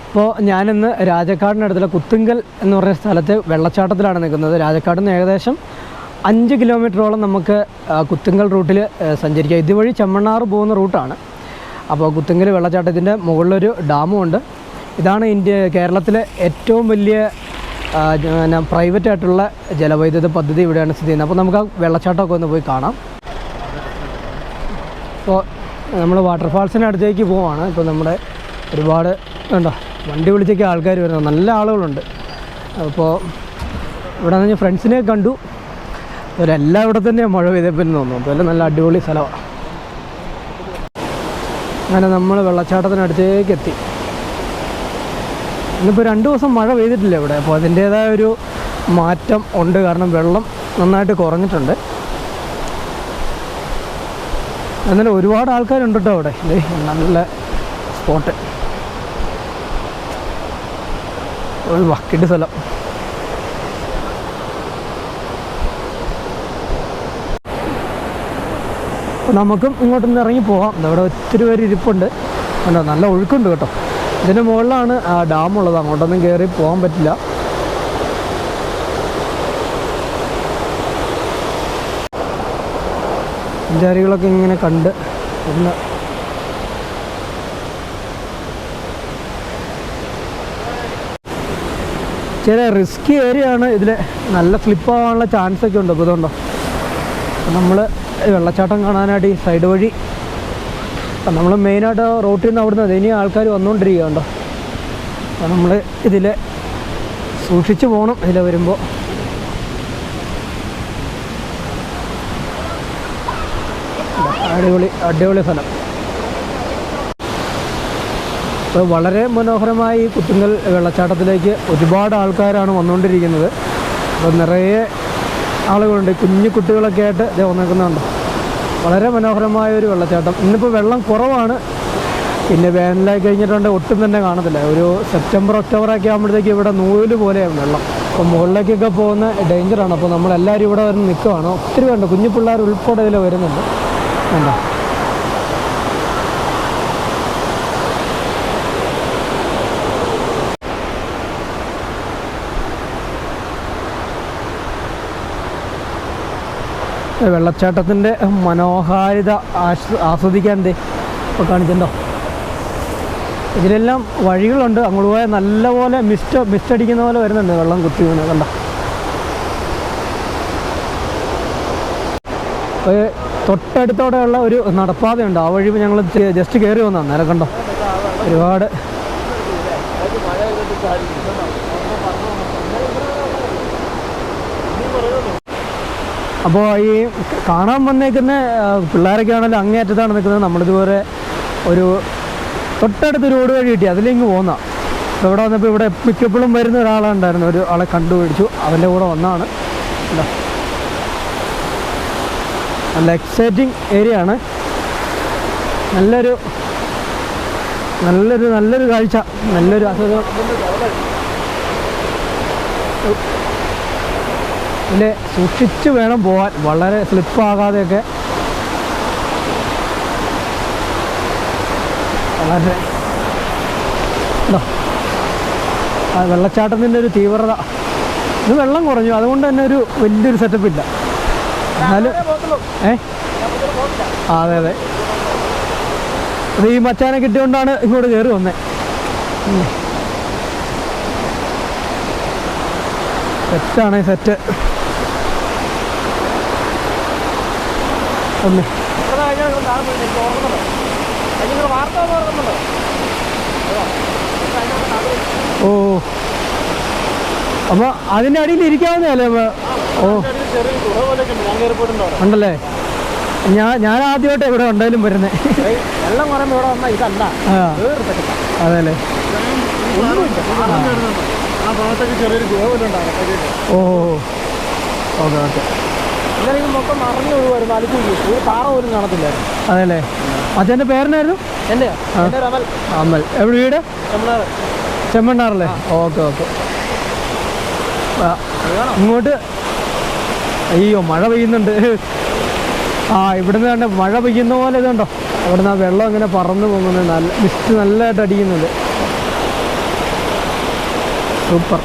അപ്പോൾ ഞാനിന്ന് രാജക്കാടിനടുത്തുള്ള കുത്തുങ്കൽ എന്ന് പറഞ്ഞ സ്ഥലത്ത് വെള്ളച്ചാട്ടത്തിലാണ് നിൽക്കുന്നത്. രാജക്കാടിൽ നിന്ന് ഏകദേശം 5 കിലോമീറ്ററോളം നമുക്ക് കുത്തുങ്കൽ റൂട്ടിൽ സഞ്ചരിക്കാം. ഇതുവഴി ചെമ്മണ്ണാർ പോകുന്ന റൂട്ടാണ്. അപ്പോൾ കുത്തുങ്കൽ വെള്ളച്ചാട്ടത്തിൻ്റെ മുകളിലൊരു ഡാമും ഉണ്ട്. ഇതാണ് കേരളത്തിലെ ഏറ്റവും വലിയ പ്രൈവറ്റ് ആയിട്ടുള്ള ജലവൈദ്യുത പദ്ധതി ഇവിടെയാണ് സ്ഥിതി ചെയ്യുന്നത്. അപ്പോൾ നമുക്ക് ആ വെള്ളച്ചാട്ടമൊക്കെ ഒന്ന് പോയി കാണാം. അപ്പോൾ നമ്മൾ വാട്ടർഫാൾസിൻ്റെ അടുത്തേക്ക് പോവാണ്. ഇപ്പോൾ നമ്മുടെ ഒരുപാട് ഉണ്ടോ വണ്ടി വിളിച്ചൊക്കെ ആൾക്കാർ വരുന്നത്, നല്ല ആളുകളുണ്ട്. അപ്പോൾ ഇവിടെ നിന്ന് ഫ്രണ്ട്സിനെ കണ്ടു. അവരെല്ലാം ഇവിടെ തന്നെയാണ് മഴ പെയ്തപ്പോൾ തോന്നുന്നു. അതുപോലെ നല്ല അടിപൊളി സ്ഥലമാണ്. അങ്ങനെ നമ്മൾ വെള്ളച്ചാട്ടത്തിനടുത്തേക്ക് എത്തി. ഇന്നിപ്പോൾ 2 ദിവസം മഴ പെയ്തിട്ടില്ല ഇവിടെ. അപ്പോൾ അതിൻ്റേതായ ഒരു മാറ്റം ഉണ്ട്, കാരണം വെള്ളം നന്നായിട്ട് കുറഞ്ഞിട്ടുണ്ട്. എന്നാലും ഒരുപാട് ആൾക്കാരുണ്ട് കേട്ടോ അവിടെ. നല്ല സ്പോട്ട്, ഒരു വക്കിൻ്റെ സ്ഥലം. നമുക്കും ഇങ്ങോട്ടൊന്ന് ഇറങ്ങി പോകാം. അവിടെ ഒത്തിരി പേര് ഇരിപ്പുണ്ട്. കണ്ടോ, നല്ല ഒഴുക്കുണ്ട് കേട്ടോ. ഇതിൻ്റെ മുകളിലാണ് ആ ഡാമുള്ളത്. അങ്ങോട്ടൊന്നും കയറി പോകാൻ പറ്റില്ല. സഞ്ചാരികളൊക്കെ ഇങ്ങനെ കണ്ട് ഒന്ന് ചില റിസ്കി ഏരിയ ആണ്. ഇതിൽ നല്ല സ്ലിപ്പാകാനുള്ള ചാൻസൊക്കെ ഉണ്ട്. അപ്പോൾ ഇതുണ്ടോ, നമ്മൾ വെള്ളച്ചാട്ടം കാണാനായിട്ട് ഈ സൈഡ് വഴി നമ്മൾ മെയിനായിട്ട് റോട്ടിൽ നിന്ന് അവിടുന്ന് ഇനി ആൾക്കാർ വന്നുകൊണ്ടിരിക്കുകയുണ്ടോ. അപ്പോൾ നമ്മൾ ഇതിൽ സൂക്ഷിച്ച് പോകണം. ഇതിൽ വരുമ്പോൾ അടിപൊളി സ്ഥലം. അപ്പോൾ വളരെ മനോഹരമായി ഈ കുത്തുങ്കൽ വെള്ളച്ചാട്ടത്തിലേക്ക് ഒരുപാട് ആൾക്കാരാണ് വന്നുകൊണ്ടിരിക്കുന്നത്. അപ്പോൾ നിറയെ ആളുകളുണ്ട്. കുഞ്ഞു കുട്ടികളൊക്കെ ആയിട്ട് ഇത് വന്നേക്കുന്നുണ്ട്. വളരെ മനോഹരമായ ഒരു വെള്ളച്ചാട്ടം. ഇന്നിപ്പോൾ വെള്ളം കുറവാണ്. പിന്നെ വേനലായി കഴിഞ്ഞിട്ടുണ്ട് ഒട്ടും തന്നെ കാണത്തില്ല. ഒരു സെപ്റ്റംബർ ഒക്ടോബറൊക്കെ ആകുമ്പോഴത്തേക്ക് ഇവിടെ നൂല് പോലെയാണ് വെള്ളം. അപ്പോൾ മുകളിലേക്കൊക്കെ പോകുന്ന ഡേഞ്ചറാണ്. അപ്പോൾ നമ്മളെല്ലാവരും ഇവിടെ വന്ന് നിൽക്കുകയാണ്. ഒത്തിരി വേണ്ട കുഞ്ഞു പിള്ളേർ ഉൾപ്പെടെ ഇതിൽ വരുന്നുണ്ട്. വേണ്ട വെള്ളച്ചാട്ടത്തിൻ്റെ മനോഹാരിത ആസ്വദിക്കാൻ ഇപ്പോൾ കാണിച്ചിട്ടുണ്ടോ. ഇതിലെല്ലാം വഴികളുണ്ട്. അങ്ങോട്ട് പോയാൽ നല്ലപോലെ മിസ്റ്റ് അടിക്കുന്ന പോലെ വരുന്നുണ്ട്. വെള്ളം കുത്തി വീണ് കണ്ട. തൊട്ടടുത്തോടെയുള്ള ഒരു നടപ്പാതയുണ്ട്. ആ വഴി ഞങ്ങൾ ജസ്റ്റ് കയറി വന്നതാണ്. നേരെ കണ്ടോ, ഒരുപാട് അപ്പോൾ ഈ കാണാൻ വന്നേക്കുന്ന പിള്ളേരൊക്കെ ആണെങ്കിലും അങ്ങേയറ്റത്താണ് നിൽക്കുന്നത്. നമ്മളിതുപോലെ ഒരു തൊട്ടടുത്ത് റോഡ് വഴി കിട്ടി അതിലേക്ക് പോകുന്ന. അപ്പോൾ ഇവിടെ വന്നപ്പോൾ ഇവിടെ മിക്കപ്പോഴും വരുന്ന ഒരാളുണ്ടായിരുന്നു. ഒരു ആളെ കണ്ടുപിടിച്ചു, അവൻ്റെ കൂടെ വന്നതാണ്. നല്ല എക്സൈറ്റിംഗ് ഏരിയ ആണ്. നല്ലൊരു കാഴ്ച, നല്ലൊരു ആസ്വാദനം. ഇതിൽ സൂക്ഷിച്ച് വേണം പോകാൻ, വളരെ സ്ലിപ്പാകാതെയൊക്കെ. വളരെ ആ വെള്ളച്ചാട്ടത്തിൻ്റെ ഒരു തീവ്രത. ഇത് വെള്ളം കുറഞ്ഞു, അതുകൊണ്ട് തന്നെ ഒരു വലിയൊരു സെറ്റപ്പ് ഇല്ല. എന്നാലും അതെ അത് ഈ മച്ചാനെ കിട്ടിയോണ്ടാണ് ഇങ്ങോട്ട് കയറി വന്നത്. സെറ്റാണ് സെറ്റ്. ഒന്ന് ഓ, അപ്പോൾ അതിൻ്റെ അടിയിൽ ഇരിക്കാവുന്നതല്ലേ? ഓ ഉണ്ടല്ലേ. ഞാൻ ആദ്യമായിട്ട് ഇവിടെ ഉണ്ടായാലും വരുന്നത്. വെള്ളം പറയുമ്പോൾ ഇവിടെ വന്നാൽ ഇതല്ല. അതെ അല്ലേ. ആ ഭാഗത്തൊക്കെ ചെറിയൊരു ഗുഹ പോലെ ഉണ്ടാകും. ഓ ഓക്കെ ഓക്കെ. ഇന്നലെ മൊത്തം നിറഞ്ഞു ഒഴിവായിരുന്നു. അലുക്കൂലി ഒരു പാറ പോലും കാണത്തില്ലായിരുന്നു. അതെ അല്ലേ. അച്ഛൻ്റെ പേരെന്നായിരുന്നു? എൻ്റെ അമൽ. അമൽ. എവിടെ വീട്? ചെമ്മണ്ണാറല്ലേ. Okay okay. ഇങ്ങോട്ട് അയ്യോ മഴ പെയ്യുന്നുണ്ട്. ഇവിടുന്ന് കണ്ട മഴ പെയ്യുന്ന പോലെ ഇതുണ്ടോ. അവിടുന്ന് ആ വെള്ളം ഇങ്ങനെ പറന്നു പോകുന്നത്. നല്ല മിസ്റ്റ് നല്ലതായിട്ട് അടിക്കുന്നുണ്ട്. സൂപ്പർ.